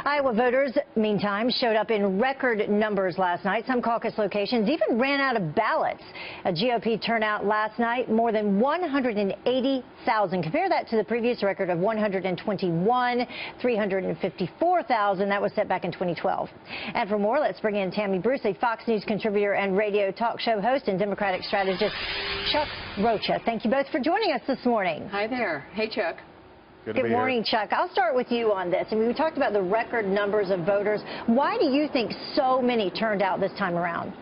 Iowa voters, meantime, showed up in record numbers last night. Some caucus locations even ran out of ballots. A GOP turnout last night, more than 180,000. Compare that to the previous record of 354,000 that was set back in 2012. And for more, let's bring in Tammy Bruce, a Fox News contributor and radio talk show host, and Democratic strategist Chuck ROCHA. Thank you both for joining us this morning. Hi there. Hey, Chuck. Good morning, Chuck. I'll start with you on this. I mean, we talked about the record numbers of voters. Why do you think so many turned out this time around?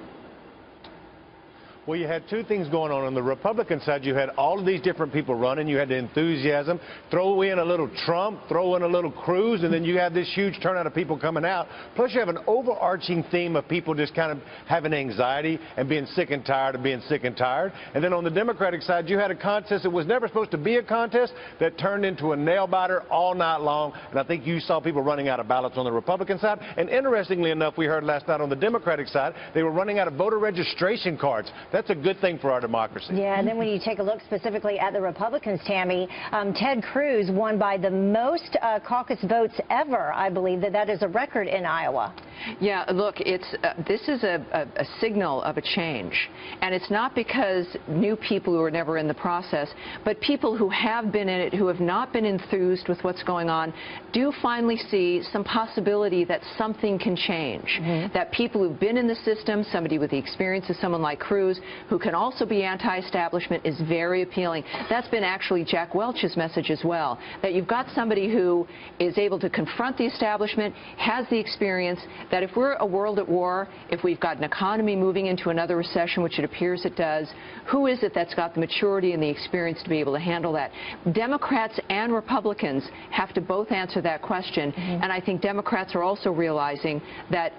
Well, you had two things going on. On the Republican side, you had all of these different people running. You had the enthusiasm. Throw in a little Trump, throw in a little Cruz, and then you have this huge turnout of people coming out. Plus, you have an overarching theme of people just kind of having anxiety and being sick and tired of being sick and tired. And then on the Democratic side, you had a contest that was never supposed to be a contest that turned into a nail-biter all night long. And I think you saw people running out of ballots on the Republican side. And interestingly enough, we heard last night on the Democratic side, they were running out of voter registration cards. That's a good thing for our democracy. Yeah, and then when you take a look specifically at the Republicans, Tammy, Ted Cruz won by the most caucus votes ever. I believe that is a record in Iowa. Yeah, look, this is a signal of a change. And it's not because new people who were never in the process, but people who have been in it, who have not been enthused with what's going on, do finally see some possibility that something can change. That people who've been in the system, somebody with the experience of someone like Cruz, who can also be anti-establishment, is very appealing. That's been actually Jack Welch's message as well, that you've got somebody who is able to confront the establishment, has the experience, that if we're a world at war, if we've got an economy moving into another recession, which it appears it does, who is it that's got the maturity and the experience to be able to handle that? Democrats and Republicans have to both answer that question, and I think Democrats are also realizing that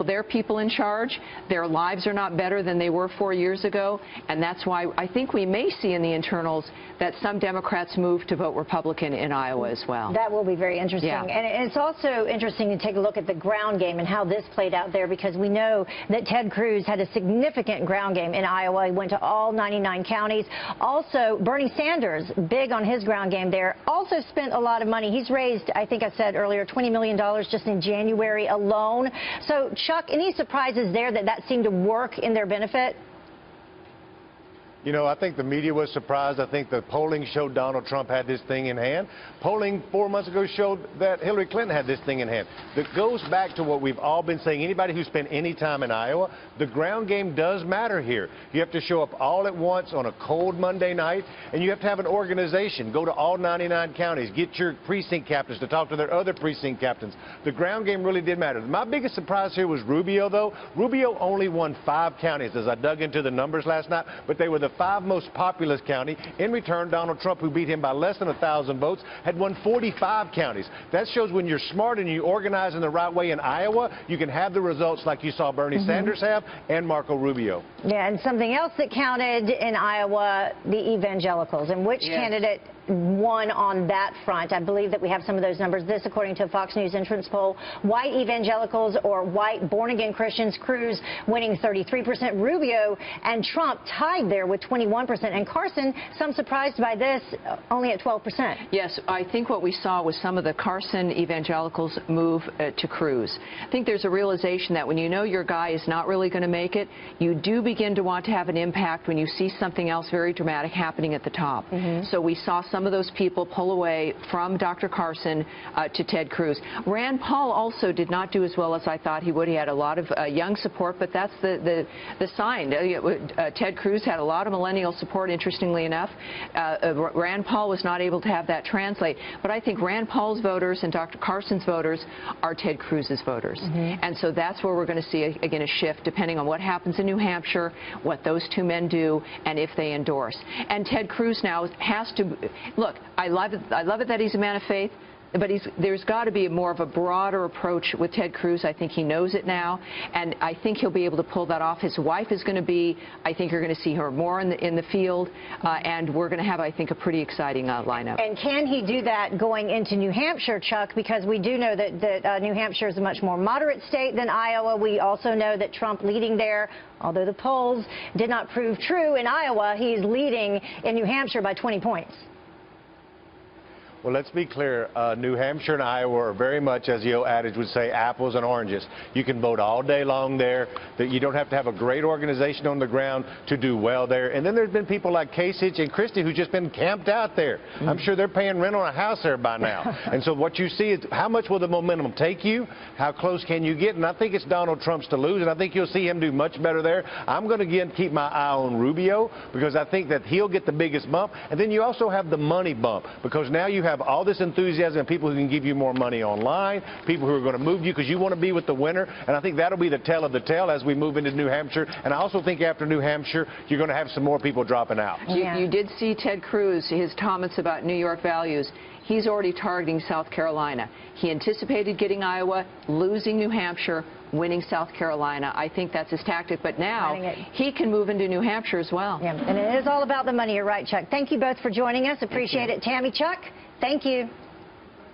their people in charge, their lives are not better than they were 4 years ago, and that's why I think we may see in the internals that some Democrats move to vote Republican in Iowa as well. That will be very interesting. Yeah. And it's also interesting to take a look at the ground game and how this played out there, because we know that Ted Cruz had a significant ground game in Iowa. He went to all 99 counties. Also, Bernie Sanders, big on his ground game there, also spent a lot of money. He's raised, I think I said earlier, $20 million just in January alone. So, Chuck, any surprises there that seemed to work in their benefit? You know, I think the media was surprised. I think the polling showed Donald Trump had this thing in hand. Polling 4 months ago showed that Hillary Clinton had this thing in hand. That goes back to what we've all been saying. Anybody who spent any time in Iowa, the ground game does matter here. You have to show up all at once on a cold Monday night, and you have to have an organization. Go to all 99 counties. Get your precinct captains to talk to their other precinct captains. The ground game really did matter. My biggest surprise here was Rubio, though. Rubio only won 5 counties, as I dug into the numbers last night, but they were the 5 most populous county. In return, Donald Trump, who beat him by less than 1,000 votes, had won 45 counties. That shows when you're smart and you organize in the right way in Iowa, you can have the results like you saw Bernie Sanders have and Marco Rubio. Yeah, and something else that counted in Iowa, the evangelicals, and which candidate won on that front. I believe that we have some of those numbers. This, according to a Fox News entrance poll, white evangelicals or white born-again Christians, Cruz winning 33%, Rubio and Trump tied there with 21%, and Carson, some surprised by this, only at 12%. Yes, I think what we saw was some of the Carson evangelicals move to Cruz. I think there's a realization that when you know your guy is not really going to make it, you do begin to want to have an impact when you see something else very dramatic happening at the top. So we saw some of those people pull away from Dr. Carson to Ted Cruz. Rand Paul also did not do as well as I thought he would. He had a lot of young support, but that's the sign. Ted Cruz had a lot of millennial support, interestingly enough. Rand Paul was not able to have that translate, but I think Rand Paul's voters and Dr. Carson's voters are Ted Cruz's voters. And so that's where we're going to see, again, a shift depending on what happens in New Hampshire, what those two men do, and if they endorse. And Ted Cruz now has to... Look, I love it that he's a man of faith, but there's got to be more of a broader approach with Ted Cruz. I think he knows it now, and I think he'll be able to pull that off. His wife is going to be, I think you're going to see her more in the field, and we're going to have, I think, a pretty exciting lineup. And can he do that going into New Hampshire, Chuck? Because we do know that New Hampshire is a much more moderate state than Iowa. We also know that Trump leading there, although the polls did not prove true in Iowa, he's leading in New Hampshire by 20 points. Well, let's be clear. New Hampshire and Iowa are very much, as the old adage would say, apples and oranges. You can vote all day long there. That you don't have to have a great organization on the ground to do well there. And then there's been people like Kasich and Christie who've just been camped out there. I'm sure they're paying rent on a house there by now. And so what you see is how much will the momentum take you? How close can you get? And I think it's Donald Trump's to lose, and I think you'll see him do much better there. I'm going to again keep my eye on Rubio because I think that he'll get the biggest bump. And then you also have the money bump because now you have all this enthusiasm and people who can give you more money online, people who are going to move you because you want to be with the winner. And I think that'll be the tell of the tale as we move into New Hampshire. And I also think after New Hampshire, you're going to have some more people dropping out. You did see Ted Cruz, his comments about New York values. He's already targeting South Carolina. He anticipated getting Iowa, losing New Hampshire, winning South Carolina. I think that's his tactic. But now he can move into New Hampshire as well. Yeah, and it is all about the money. You're right, Chuck. Thank you both for joining us. Appreciate it. Tammy, Chuck, thank you.